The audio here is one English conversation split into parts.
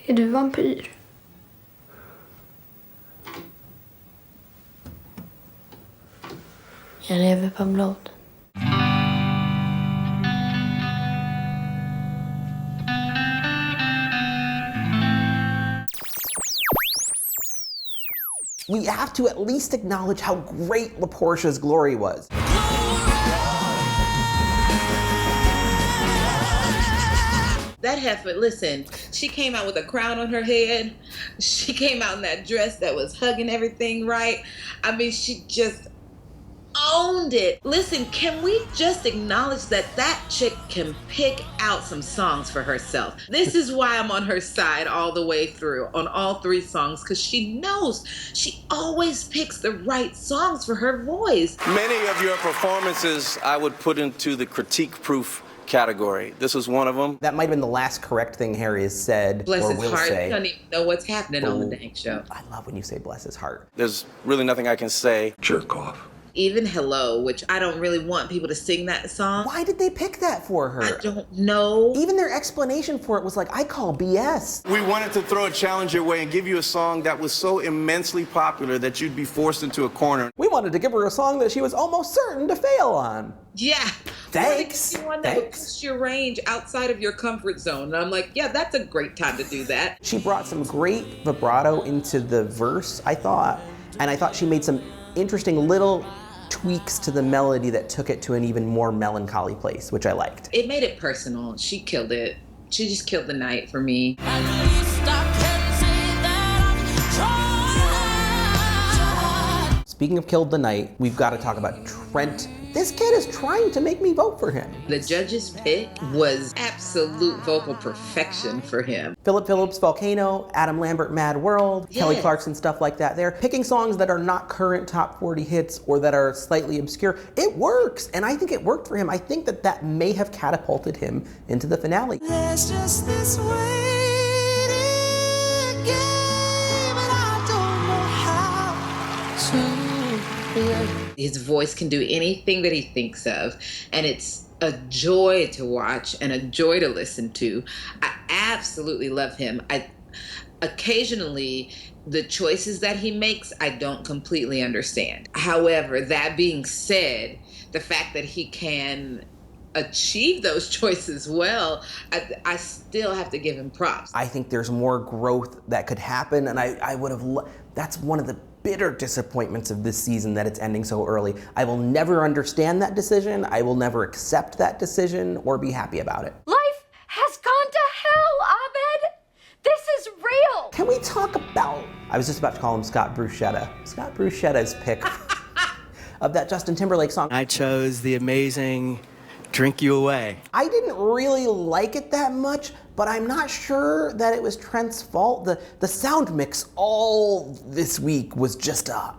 Är du vampyr? Jag lever på blod. We have to at least acknowledge how great LaPortia's Glory was. That heifer, listen, she came out with a crown on her head. She came out in that dress that was hugging everything right. I mean, she just owned it. Listen, can we just acknowledge that that chick can pick out some songs for herself? This is why I'm on her side all the way through on all three songs, because she knows she always picks the right songs for her voice. Many of your performances I would put into the critique-proof category. This was one of them. That might have been the last correct thing Harry has said Bless or his will heart. say. You don't even know what's happening on the dang show. I love when you say bless his heart. There's really nothing I can say. Jerk off. Even Hello, which I don't really want people to sing that song. Why did they pick that for her? I don't know. Even their explanation for it was like, I call BS. We wanted to throw a challenge your way and give you a song that was so immensely popular that you'd be forced into a corner. We wanted to give her a song that she was almost certain to fail on. Yeah. Thanks. One that would push your range outside of your comfort zone. And I'm like, yeah, that's a great time to do that. She brought some great vibrato into the verse, I thought. And I thought she made some interesting little tweaks to the melody that took it to an even more melancholy place, which I liked. It made it personal. She killed it. She just killed the night for me. Speaking of killed the night, we've got to talk about Trent. This kid is trying to make me vote for him. The judge's pick was absolute vocal perfection for him. Philip Phillips, Volcano, Adam Lambert, Mad World, Yes. Kelly Clarkson, stuff like that. They're picking songs that are not current top 40 hits or that are slightly obscure. It works, and I think it worked for him. I think that that may have catapulted him into the finale. There's just this waiting game, and I don't know how to. His voice can do anything that he thinks of, and it's a joy to watch and a joy to listen to. I absolutely love him. Occasionally, the choices that he makes, I don't completely understand. However, that being said, the fact that he can achieve those choices well, I still have to give him props. I think there's more growth that could happen, and I would have, that's one of the bitter disappointments of this season, that it's ending so early. I will never understand that decision. I will never accept that decision or be happy about it. Life has gone to hell, Abed! This is real! Can we talk about, I was just about to call him Scott Bruschetta. Scott Bruschetta's pick of that Justin Timberlake song. I chose the amazing Drink You Away. I didn't really like it that much, but I'm not sure that it was Trent's fault. The sound mix all this week was just a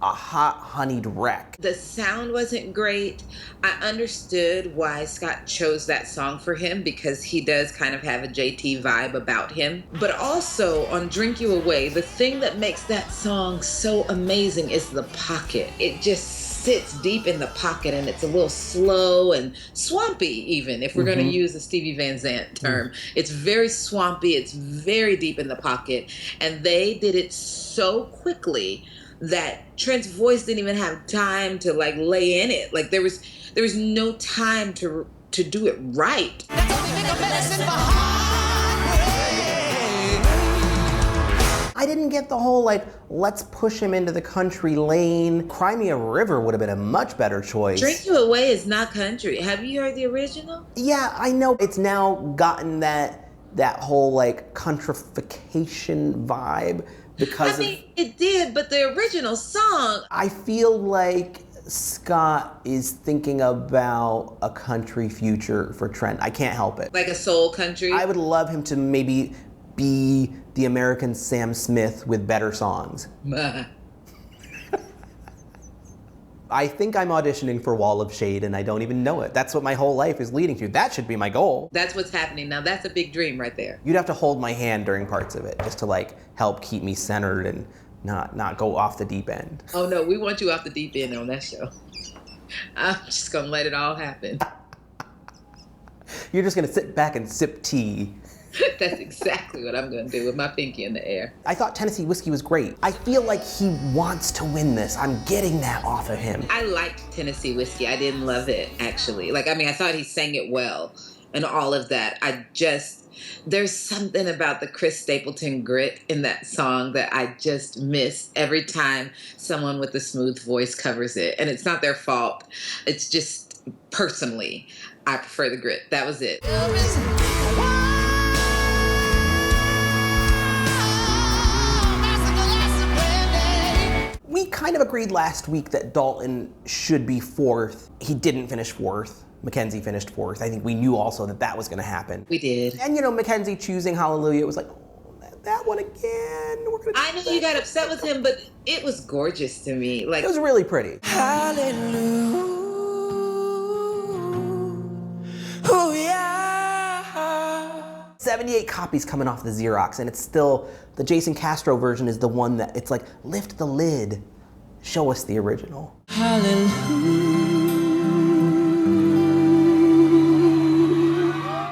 hot, honeyed wreck. The sound wasn't great. I understood why Scott chose that song for him, because he does kind of have a JT vibe about him. But also on Drink You Away, the thing that makes that song so amazing is the pocket. It just sits deep in the pocket, and it's a little slow and swampy, even if we're going to use the Stevie Van Zandt term. It's very swampy. It's very deep in the pocket. And they did it so quickly that Trent's voice didn't even have time to like lay in it. Like there was no time to do it right. I didn't get the whole like, let's push him into the country lane. Cry Me a River would have been a much better choice. Drink You Away is not country. Have you heard the original? Yeah, I know. It's now gotten that whole like countrification vibe because it did, but the original song, I feel like Scott is thinking about a country future for Trent. I can't help it. like a soul country. I would love him to maybe be the American Sam Smith with better songs. I think I'm auditioning for Wall of Shade and I don't even know it. That's what my whole life is leading to. That should be my goal. That's what's happening now. That's a big dream right there. You'd have to hold my hand during parts of it just to like help keep me centered and not go off the deep end. Oh no, we want you off the deep end on that show. I'm just gonna let it all happen. You're just gonna sit back and sip tea That's exactly what I'm going to do with my pinky in the air. I thought Tennessee Whiskey was great. I feel like he wants to win this. I'm getting that off of him. I liked Tennessee Whiskey. I didn't love it, actually. I thought he sang it well and all of that. There's something about the Chris Stapleton grit in that song that I just miss every time someone with a smooth voice covers it. And it's not their fault. It's just, personally, I prefer the grit. That was it. We kind of agreed last week that Dalton should be fourth. He didn't finish fourth. Mackenzie finished fourth. I think we knew also that was going to happen. We did. And Mackenzie choosing Hallelujah, it was like, oh, that one again. I know you got upset with him, but it was gorgeous to me. It was really pretty. Hallelujah. Oh, yeah. 78 copies coming off the Xerox, and it's still, the Jason Castro version is the one that, it's like, lift the lid, show us the original. Hallelujah.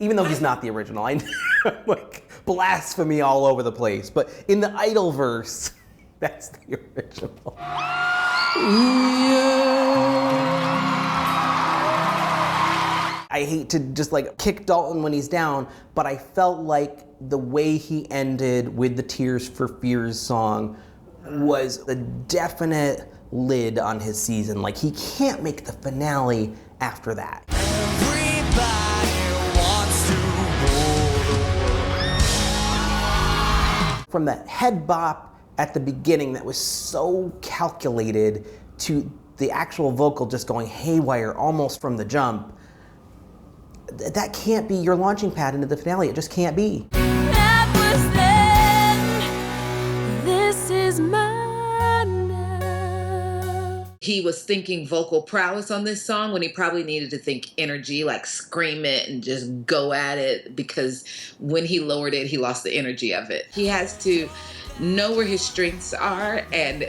Even though he's not the original, I like blasphemy all over the place. But in the Idol verse, that's the original. I hate to just kick Dalton when he's down, but I felt like the way he ended with the Tears for Fears song was a definite lid on his season. He can't make the finale after that. From that head bop at the beginning that was so calculated to the actual vocal just going haywire almost from the jump, that can't be your launching pad into the finale. It just can't be. That was then. This is mine now. He was thinking vocal prowess on this song when he probably needed to think energy, scream it and just go at it, because when he lowered it, he lost the energy of it. He has to know where his strengths are and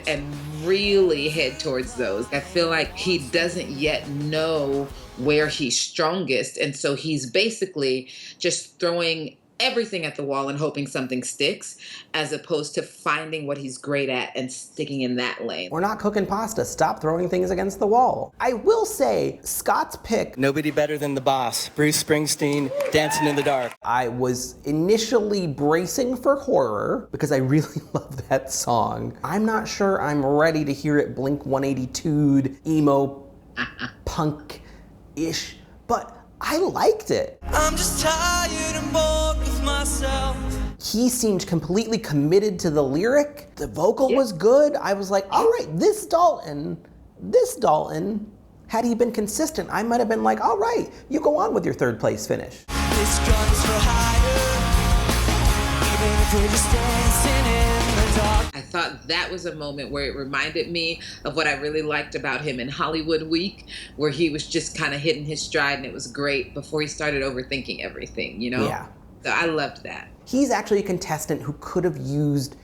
really head towards those. I feel like he doesn't yet know where he's strongest, and so he's basically just throwing everything at the wall and hoping something sticks, as opposed to finding what he's great at and sticking in that lane. We're not cooking pasta. Stop throwing things against the wall. I will say, Scott's pick, Nobody better than the boss. Bruce Springsteen, Dancing in the Dark. I was initially bracing for horror because I really love that song. I'm not sure I'm ready to hear it Blink 182'd, emo, punk-ish, but I liked it. I'm just tired and bored with myself. He seemed completely committed to the lyric. The vocal was good. I was like, all right, this Dalton, had he been consistent, I might have been like, all right, you go on with your third place finish. This gun's for hire, even if we're just dancing in the dark. I thought that was a moment where it reminded me of what I really liked about him in Hollywood Week, where he was just kind of hitting his stride and it was great before he started overthinking everything, Yeah. So I loved that. He's actually a contestant who could have used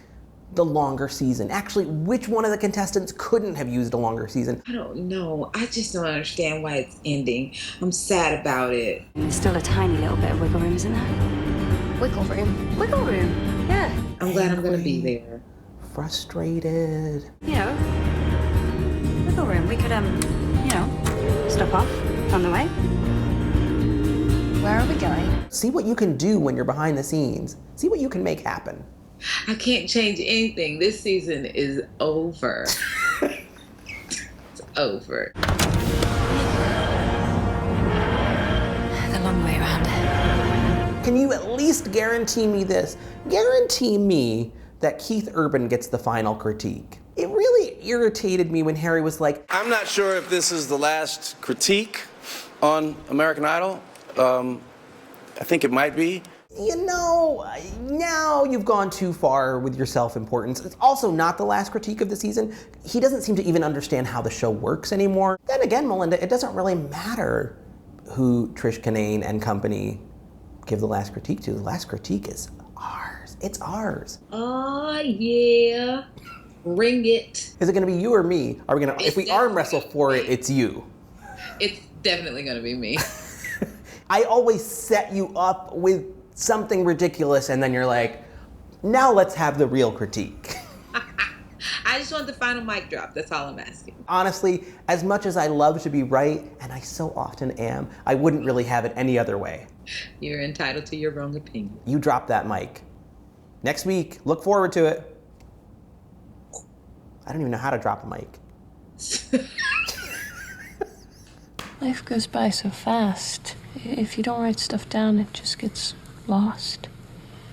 the longer season. Actually, which one of the contestants couldn't have used a longer season? I don't know. I just don't understand why it's ending. I'm sad about it. There's still a tiny little bit of wiggle room, isn't there? Wiggle room. Wiggle room, yeah. I'm glad I'm going to be there. Frustrated. You know, wiggle room. We could, stop off on the way. Where are we going? See what you can do when you're behind the scenes. See what you can make happen. I can't change anything. This season is over. It's over. The long way around. Can you at least guarantee me this? Guarantee me that Keith Urban gets the final critique. It really irritated me when Harry was like, I'm not sure if this is the last critique on American Idol. I think it might be. Now you've gone too far with your self-importance. It's also not the last critique of the season. He doesn't seem to even understand how the show works anymore. Then again, Melinda, it doesn't really matter who Trish Kinane and company give the last critique to. The last critique is ours. It's ours. Oh, yeah. Bring it. Is it gonna be you or me? Are we gonna, if we arm wrestle for it, it's you. It's definitely going to be me. I always set you up with something ridiculous, and then you're like, now let's have the real critique. I just want the final mic drop. That's all I'm asking. Honestly, as much as I love to be right, and I so often am, I wouldn't really have it any other way. You're entitled to your wrong opinion. You drop that mic. Next week, look forward to it. I don't even know how to drop a mic. Life goes by so fast. If you don't write stuff down, it just gets lost.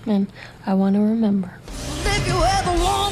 And I want to remember. If you ever want